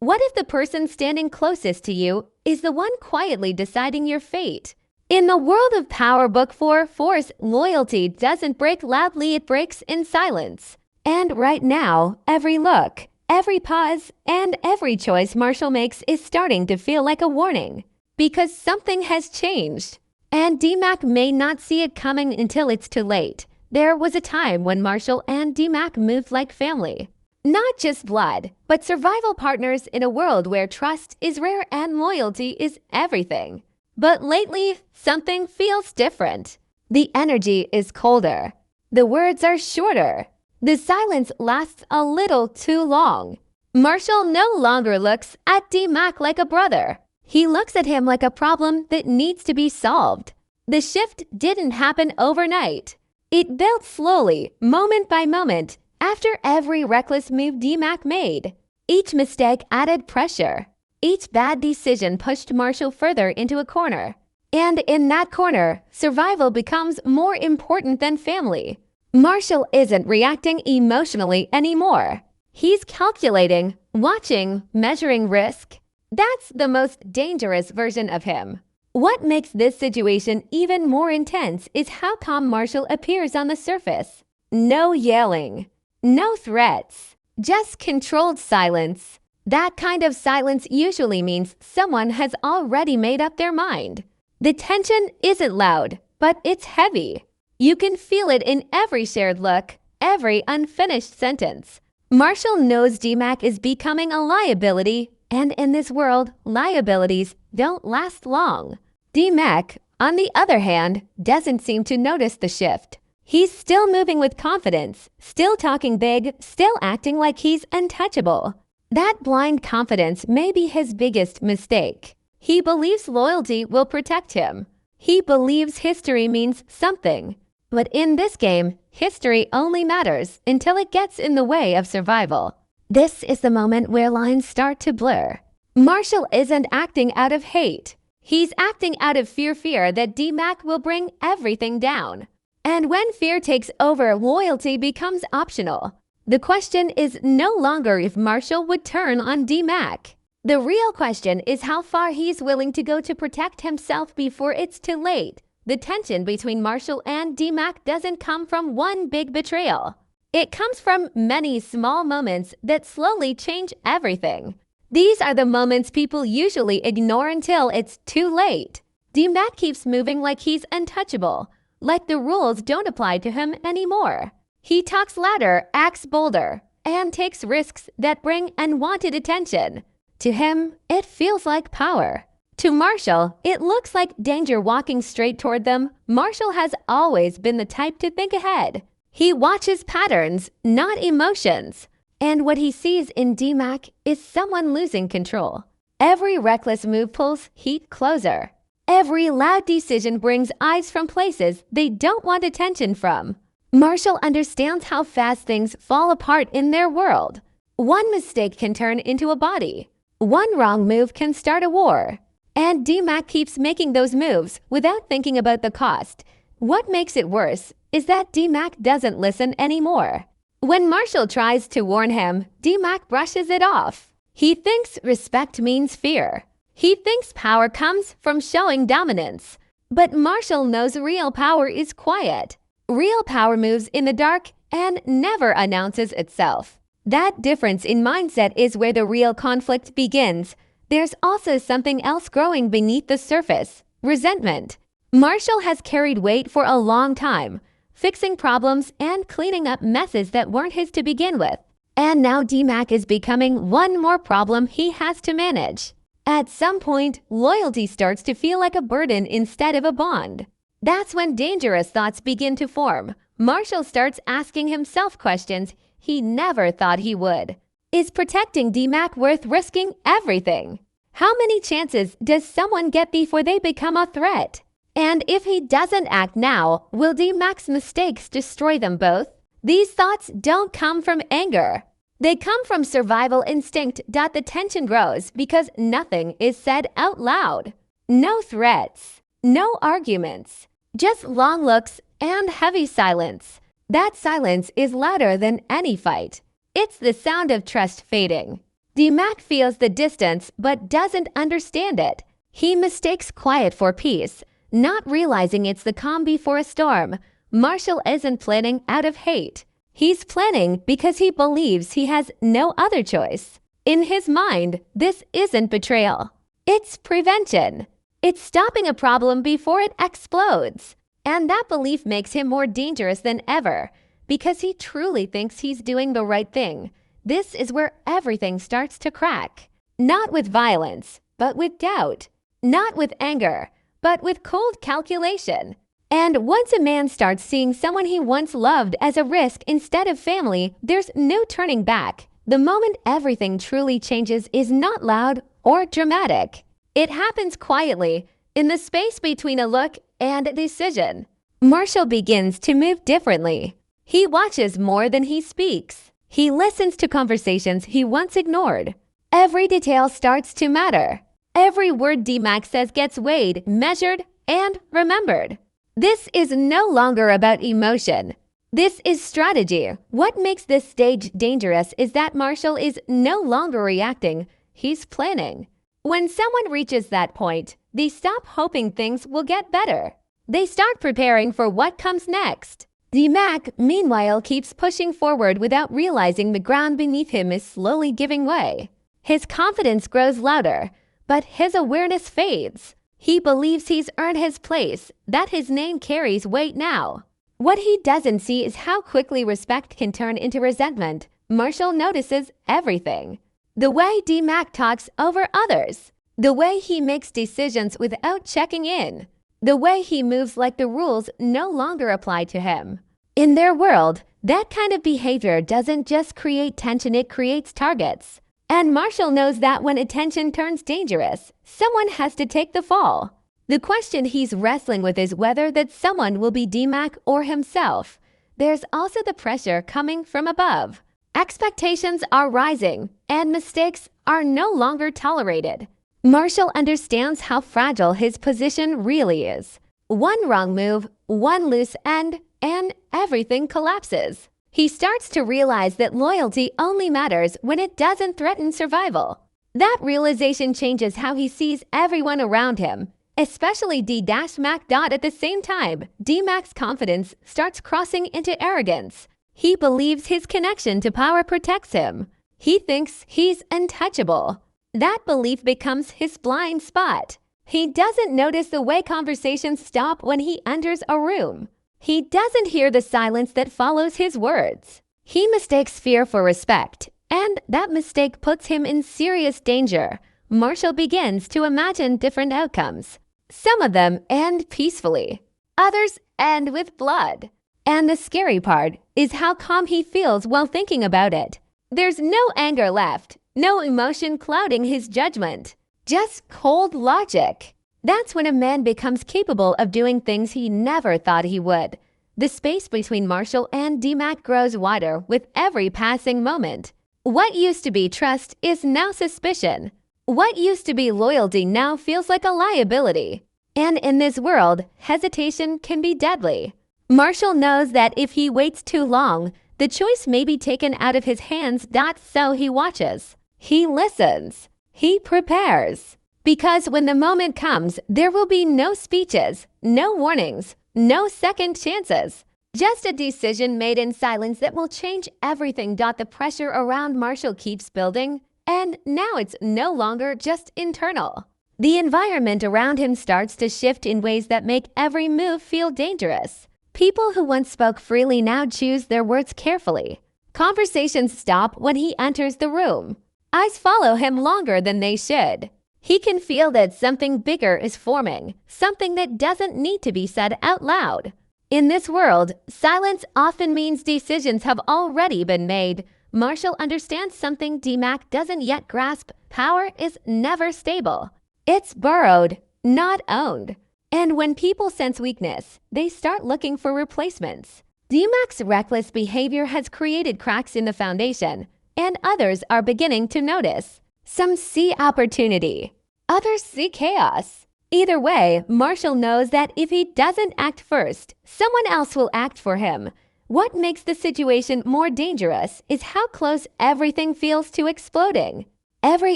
What if the person standing closest to you is the one quietly deciding your fate? In the world of Power Book 4 Force, loyalty doesn't break loudly, it breaks in silence. And right now, every look, every pause, and every choice Marshall makes is starting to feel like a warning. Because something has changed. And D-Mac may not see it coming until it's too late. There was a time when Marshall and D-Mac moved like family. Not just blood, but survival partners in a world where trust is rare and loyalty is everything. But lately, something feels different. The energy is colder. The words are shorter. The silence lasts a little too long. Marshall no longer looks at D-Mac like a brother. He looks at him like a problem that needs to be solved. The shift didn't happen overnight. It built slowly, moment by moment, after every reckless move D-Mac made. Each mistake added pressure. Each bad decision pushed Marshall further into a corner. And in that corner, survival becomes more important than family. Marshall isn't reacting emotionally anymore. He's calculating, watching, measuring risk. That's the most dangerous version of him. What makes this situation even more intense is how calm Marshall appears on the surface. No yelling, no threats, just controlled silence. That kind of silence usually means someone has already made up their mind. The tension isn't loud, but it's heavy. You can feel it in every shared look, every unfinished sentence. Marshall knows D-Mac is becoming a liability, and in this world, liabilities don't last long. D-Mac, on the other hand, doesn't seem to notice the shift. He's still moving with confidence, still talking big, still acting like he's untouchable. That blind confidence may be his biggest mistake. He believes loyalty will protect him. He believes history means something. But in this game, history only matters until it gets in the way of survival. This is the moment where lines start to blur. Marshall isn't acting out of hate. He's acting out of fear that D-Mac will bring everything down. And when fear takes over, loyalty becomes optional. The question is no longer if Marshall would turn on D-Mac. The real question is how far he's willing to go to protect himself before it's too late. The tension between Marshall and D-Mac doesn't come from one big betrayal. It comes from many small moments that slowly change everything. These are the moments people usually ignore until it's too late. D-Mac keeps moving like he's untouchable, like the rules don't apply to him anymore. He talks louder, acts bolder, and takes risks that bring unwanted attention. To him, it feels like power. To Marshall, it looks like danger walking straight toward them. Marshall has always been the type to think ahead. He watches patterns, not emotions. And what he sees in D-Mac is someone losing control. Every reckless move pulls heat closer. Every loud decision brings eyes from places they don't want attention from. Marshall understands how fast things fall apart in their world. One mistake can turn into a body. One wrong move can start a war. And D-Mac keeps making those moves without thinking about the cost. What makes it worse is that D-Mac doesn't listen anymore. When Marshall tries to warn him, D-Mac brushes it off. He thinks respect means fear. He thinks power comes from showing dominance. But Marshall knows real power is quiet. Real power moves in the dark and never announces itself. That difference in mindset is where the real conflict begins. There's also something else growing beneath the surface: resentment. Marshall has carried weight for a long time, fixing problems and cleaning up messes that weren't his to begin with. And now D-Mac is becoming one more problem he has to manage. At some point, loyalty starts to feel like a burden instead of a bond. That's when dangerous thoughts begin to form. Marshall starts asking himself questions he never thought he would. Is protecting D-Mac worth risking everything? How many chances does someone get before they become a threat? And if he doesn't act now, will D-Mac's mistakes destroy them both? These thoughts don't come from anger. They come from survival instinct. The tension grows because nothing is said out loud. No threats, no arguments, just long looks and heavy silence. That silence is louder than any fight. It's the sound of trust fading, D-Mac feels the distance but doesn't understand it. He mistakes quiet for peace, not realizing it's the calm before a storm. Marshall isn't planning out of hate. He's planning because he believes he has no other choice. In his mind, this isn't betrayal. It's prevention. It's stopping a problem before it explodes. And that belief makes him more dangerous than ever, because he truly thinks he's doing the right thing. This is where everything starts to crack. Not with violence, but with doubt. Not with anger, but with cold calculation. And once a man starts seeing someone he once loved as a risk instead of family, there's no turning back. The moment everything truly changes is not loud or dramatic. It happens quietly, in the space between a look and a decision. Marshall begins to move differently. He watches more than he speaks. He listens to conversations he once ignored. Every detail starts to matter. Every word D-Mac says gets weighed, measured, and remembered. This is no longer about emotion. This is strategy. What makes this stage dangerous is that Marshall is no longer reacting. He's planning. When someone reaches that point, they stop hoping things will get better. They start preparing for what comes next. D-Mac, meanwhile, keeps pushing forward without realizing the ground beneath him is slowly giving way. His confidence grows louder, but his awareness fades. He believes he's earned his place, that his name carries weight now. What he doesn't see is how quickly respect can turn into resentment. Marshall notices everything. The way D-Mac talks over others. The way he makes decisions without checking in. The way he moves like the rules no longer apply to him. In their world, that kind of behavior doesn't just create tension, it creates targets. And Marshall knows that when attention turns dangerous, someone has to take the fall. The question he's wrestling with is whether that someone will be D-Mac or himself. There's also the pressure coming from above. Expectations are rising, and mistakes are no longer tolerated. Marshall understands how fragile his position really is. One wrong move, one loose end, and everything collapses. He starts to realize that loyalty only matters when it doesn't threaten survival. That realization changes how he sees everyone around him, especially D-Mac. At the same time, D-Mac's confidence starts crossing into arrogance. He believes his connection to power protects him. He thinks he's untouchable. That belief becomes his blind spot. He doesn't notice the way conversations stop when he enters a room. He doesn't hear the silence that follows his words. He mistakes fear for respect, and that mistake puts him in serious danger. Marshall begins to imagine different outcomes. Some of them end peacefully. Others end with blood. And the scary part is how calm he feels while thinking about it. There's no anger left, no emotion clouding his judgment, just cold logic. That's when a man becomes capable of doing things he never thought he would. The space between Marshall and D-Mac grows wider with every passing moment. What used to be trust is now suspicion. What used to be loyalty now feels like a liability. And in this world, hesitation can be deadly. Marshall knows that if he waits too long, the choice may be taken out of his hands. So he watches. He listens. He prepares. Because when the moment comes, there will be no speeches, no warnings, no second chances. Just a decision made in silence that will change everything. The pressure around Marshall keeps building, and now it's no longer just internal. The environment around him starts to shift in ways that make every move feel dangerous. People who once spoke freely now choose their words carefully. Conversations stop when he enters the room. Eyes follow him longer than they should. He can feel that something bigger is forming, something that doesn't need to be said out loud. In this world, silence often means decisions have already been made. Marshall understands something D-Mac doesn't yet grasp. Power is never stable. It's borrowed, not owned. And when people sense weakness, they start looking for replacements. D-Mac's reckless behavior has created cracks in the foundation, and others are beginning to notice. Some see opportunity. Others see chaos. Either way, Marshall knows that if he doesn't act first, someone else will act for him. What makes the situation more dangerous is how close everything feels to exploding. Every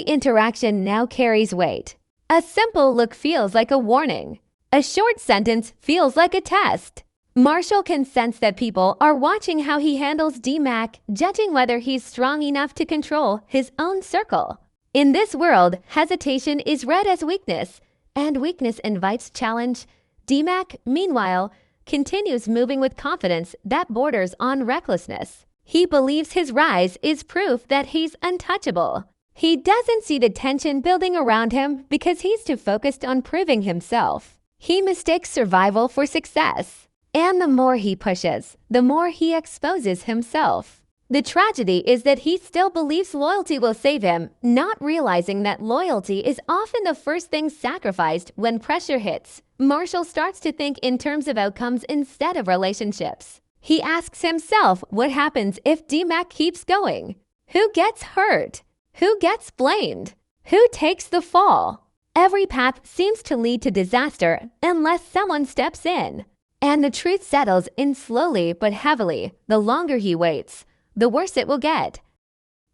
interaction now carries weight. A simple look feels like a warning. A short sentence feels like a test. Marshall can sense that people are watching how he handles D-Mac, judging whether he's strong enough to control his own circle. In this world, hesitation is read as weakness, and weakness invites challenge. D-Mac, meanwhile, continues moving with confidence that borders on recklessness. He believes his rise is proof that he's untouchable. He doesn't see the tension building around him because he's too focused on proving himself. He mistakes survival for success. And the more he pushes, the more he exposes himself. The tragedy is that he still believes loyalty will save him, not realizing that loyalty is often the first thing sacrificed when pressure hits. Marshall starts to think in terms of outcomes instead of relationships. He asks himself what happens if D-Mac keeps going. Who gets hurt? Who gets blamed? Who takes the fall? Every path seems to lead to disaster unless someone steps in. And the truth settles in slowly but heavily. The longer he waits, the worse it will get.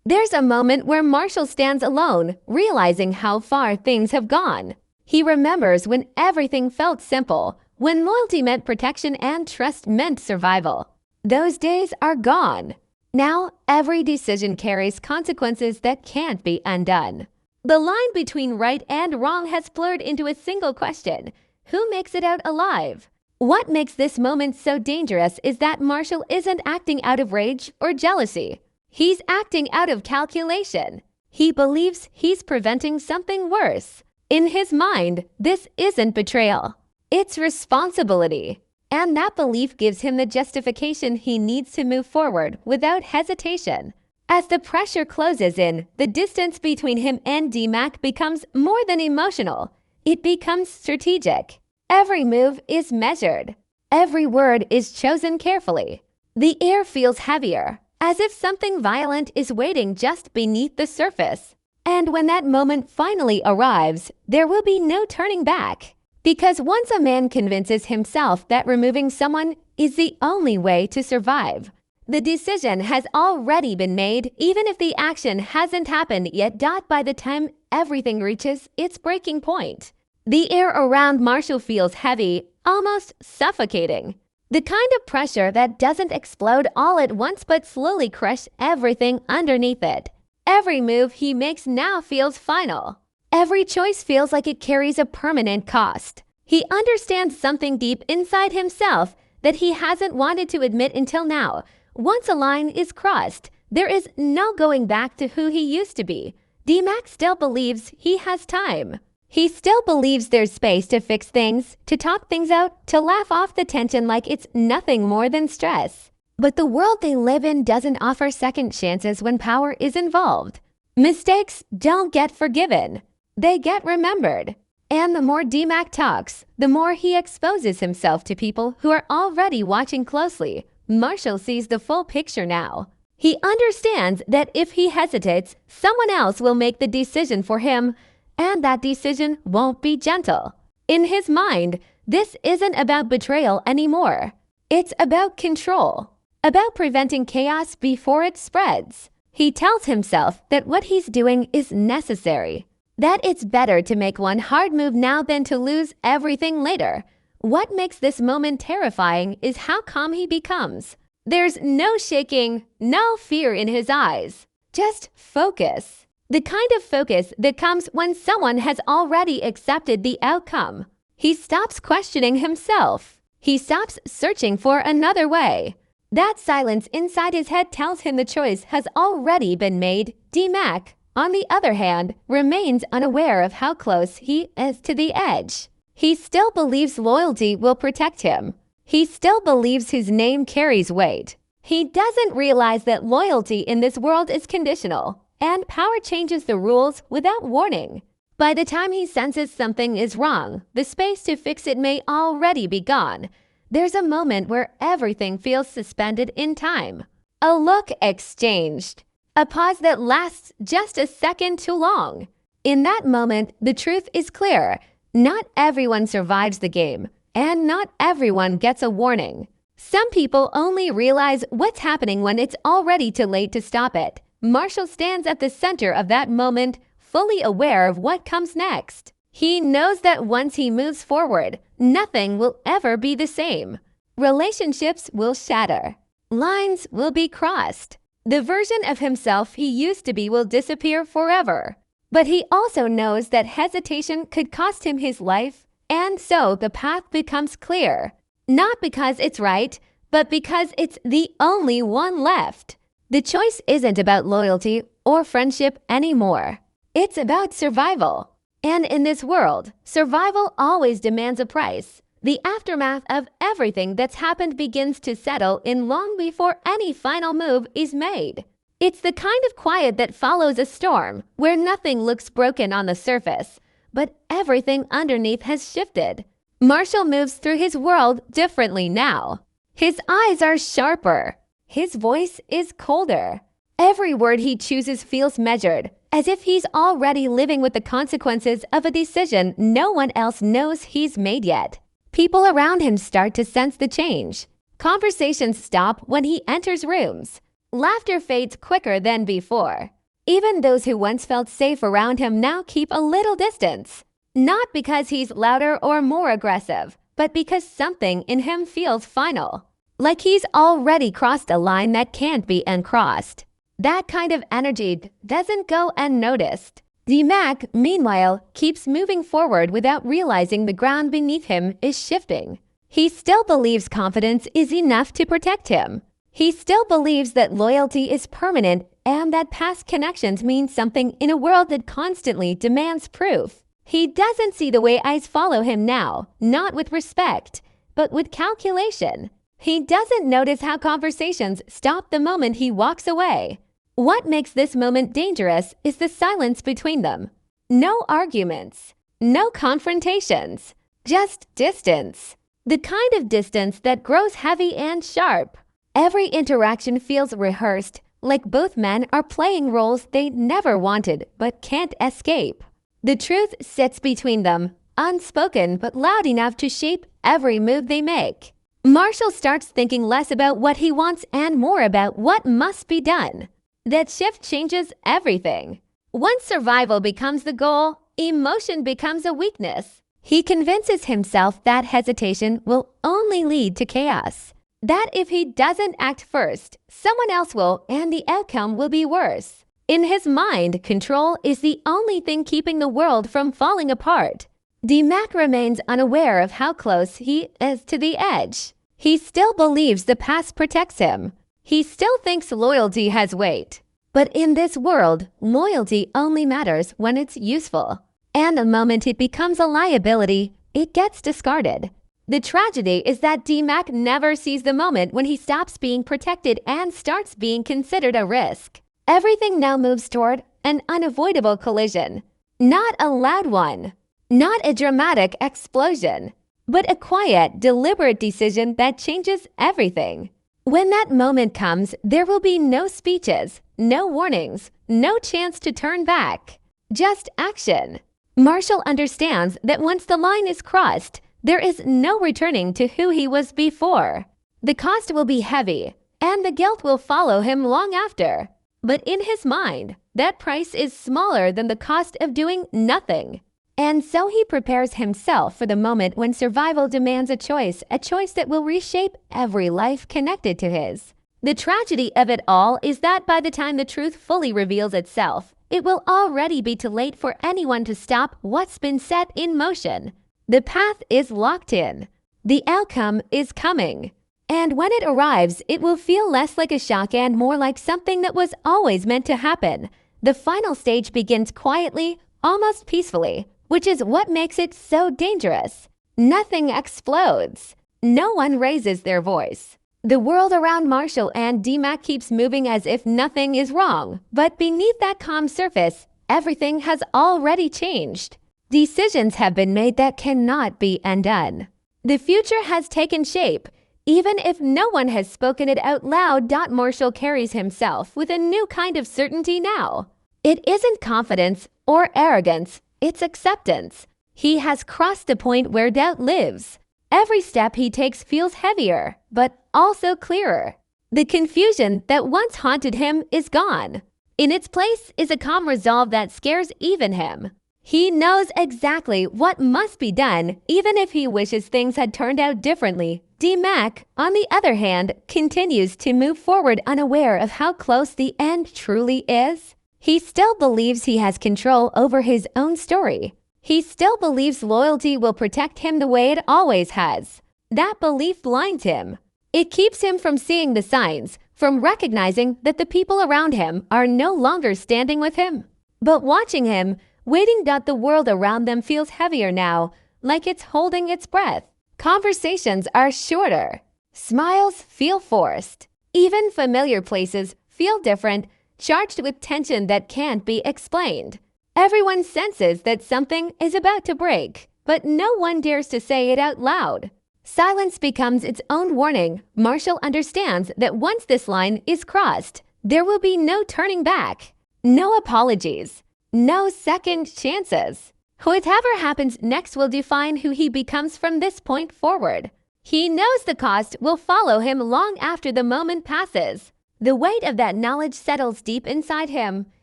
There's a moment where Marshall stands alone, realizing how far things have gone. He remembers when everything felt simple, when loyalty meant protection and trust meant survival. Those days are gone. Now, every decision carries consequences that can't be undone. The line between right and wrong has blurred into a single question. Who makes it out alive? What makes this moment so dangerous is that Marshall isn't acting out of rage or jealousy. He's acting out of calculation. He believes he's preventing something worse. In his mind, this isn't betrayal. It's responsibility. And that belief gives him the justification he needs to move forward without hesitation. As the pressure closes in, the distance between him and D-Mac becomes more than emotional. It becomes strategic. Every move is measured. Every word is chosen carefully. The air feels heavier, as if something violent is waiting just beneath the surface. And when that moment finally arrives, there will be no turning back. Because once a man convinces himself that removing someone is the only way to survive, the decision has already been made, even if the action hasn't happened yet. By the time everything reaches its breaking point, the air around Marshall feels heavy, almost suffocating. The kind of pressure that doesn't explode all at once but slowly crush everything underneath it. Every move he makes now feels final. Every choice feels like it carries a permanent cost. He understands something deep inside himself that he hasn't wanted to admit until now. Once a line is crossed, there is no going back to who he used to be. D-Mac still believes he has time. He still believes there's space to fix things, to talk things out, to laugh off the tension like it's nothing more than stress. But the world they live in doesn't offer second chances when power is involved. Mistakes don't get forgiven. They get remembered. And the more D-Mac talks, the more he exposes himself to people who are already watching closely. Marshall sees the full picture now. He understands that if he hesitates, someone else will make the decision for him, and that decision won't be gentle. In his mind, this isn't about betrayal anymore. It's about control, about preventing chaos before it spreads. He tells himself that what he's doing is necessary, that it's better to make one hard move now than to lose everything later. What makes this moment terrifying is how calm he becomes. There's no shaking, no fear in his eyes, just focus. The kind of focus that comes when someone has already accepted the outcome. He stops questioning himself. He stops searching for another way. That silence inside his head tells him the choice has already been made. D-Mac, on the other hand, remains unaware of how close he is to the edge. He still believes loyalty will protect him. He still believes his name carries weight. He doesn't realize that loyalty in this world is conditional, and power changes the rules without warning. By the time he senses something is wrong, the space to fix it may already be gone. There's a moment where everything feels suspended in time. A look exchanged. A pause that lasts just a second too long. In that moment, the truth is clear. Not everyone survives the game, and not everyone gets a warning. Some people only realize what's happening when it's already too late to stop it. Marshall stands at the center of that moment, fully aware of what comes next. He knows that once he moves forward, nothing will ever be the same. Relationships will shatter. Lines will be crossed. The version of himself he used to be will disappear forever. But he also knows that hesitation could cost him his life, and so the path becomes clear. Not because it's right, but because it's the only one left. The choice isn't about loyalty or friendship anymore. It's about survival. And in this world, survival always demands a price. The aftermath of everything that's happened begins to settle in long before any final move is made. It's the kind of quiet that follows a storm, where nothing looks broken on the surface, but everything underneath has shifted. Marshall moves through his world differently now. His eyes are sharper. His voice is colder. Every word he chooses feels measured, as if he's already living with the consequences of a decision no one else knows he's made yet. People around him start to sense the change. Conversations stop when he enters rooms. Laughter fades quicker than before. Even those who once felt safe around him now keep a little distance. Not because he's louder or more aggressive, but because something in him feels final. Like he's already crossed a line that can't be uncrossed. That kind of energy doesn't go unnoticed. D-Mac, meanwhile, keeps moving forward without realizing the ground beneath him is shifting. He still believes confidence is enough to protect him. He still believes that loyalty is permanent and that past connections mean something in a world that constantly demands proof. He doesn't see the way eyes follow him now, not with respect, but with calculation. He doesn't notice how conversations stop the moment he walks away. What makes this moment dangerous is the silence between them. No arguments, no confrontations, just distance. The kind of distance that grows heavy and sharp. Every interaction feels rehearsed, like both men are playing roles they never wanted but can't escape. The truth sits between them, unspoken but loud enough to shape every move they make. Marshall starts thinking less about what he wants and more about what must be done. That shift changes everything. Once survival becomes the goal, emotion becomes a weakness. He convinces himself that hesitation will only lead to chaos. That if he doesn't act first, someone else will, and the outcome will be worse. In his mind, control is the only thing keeping the world from falling apart. D-Mac remains unaware of how close he is to the edge. He still believes the past protects him. He still thinks loyalty has weight. But in this world, loyalty only matters when it's useful. And the moment it becomes a liability, it gets discarded. The tragedy is that D-Mac never sees the moment when he stops being protected and starts being considered a risk. Everything now moves toward an unavoidable collision. Not a loud one. Not a dramatic explosion. But a quiet, deliberate decision that changes everything. When that moment comes, there will be no speeches, no warnings, no chance to turn back. Just action. Marshall understands that once the line is crossed, there is no returning to who he was before. The cost will be heavy, and the guilt will follow him long after. But in his mind, that price is smaller than the cost of doing nothing. And so he prepares himself for the moment when survival demands a choice that will reshape every life connected to his. The tragedy of it all is that by the time the truth fully reveals itself, it will already be too late for anyone to stop what's been set in motion. The path is locked in. The outcome is coming. And when it arrives, it will feel less like a shock and more like something that was always meant to happen. The final stage begins quietly, almost peacefully, which is what makes it so dangerous. Nothing explodes. No one raises their voice. The world around Marshall and D-Mac keeps moving as if nothing is wrong. But beneath that calm surface, everything has already changed. Decisions have been made that cannot be undone. The future has taken shape. Even if no one has spoken it out loud, Marshall carries himself with a new kind of certainty now. It isn't confidence or arrogance. It's acceptance. He has crossed the point where doubt lives. Every step he takes feels heavier, but also clearer. The confusion that once haunted him is gone. In its place is a calm resolve that scares even him. He knows exactly what must be done, even if he wishes things had turned out differently. D-Mac, on the other hand, continues to move forward unaware of how close the end truly is. He still believes he has control over his own story. He still believes loyalty will protect him the way it always has. That belief blinds him. It keeps him from seeing the signs, from recognizing that the people around him are no longer standing with him. But watching him, waiting that the world around them feels heavier now, like it's holding its breath. Conversations are shorter. Smiles feel forced. Even familiar places feel different, charged with tension that can't be explained. Everyone senses that something is about to break, but no one dares to say it out loud. Silence becomes its own warning. Marshall understands that once this line is crossed, there will be no turning back. No apologies. No second chances. Whatever happens next will define who he becomes from this point forward. He knows the cost will follow him long after the moment passes. The weight of that knowledge settles deep inside him,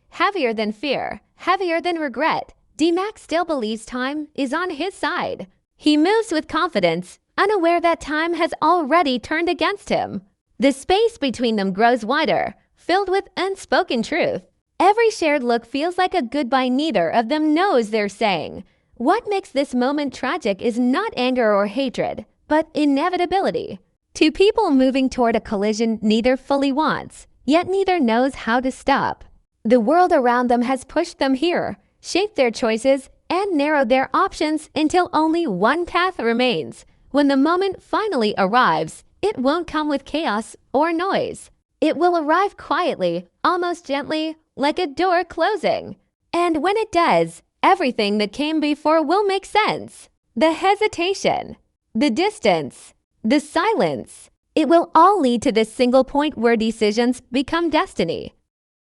heavier than fear, heavier than regret. D-Mac still believes time is on his side. He moves with confidence, unaware that time has already turned against him. The space between them grows wider, filled with unspoken truth. Every shared look feels like a goodbye neither of them knows they're saying. What makes this moment tragic is not anger or hatred, but inevitability. Two people moving toward a collision neither fully wants, yet neither knows how to stop. The world around them has pushed them here, shaped their choices, and narrowed their options until only one path remains. When the moment finally arrives, it won't come with chaos or noise. It will arrive quietly, almost gently, like a door closing. And when it does, everything that came before will make sense. The hesitation, the distance, the silence. It will all lead to this single point where decisions become destiny.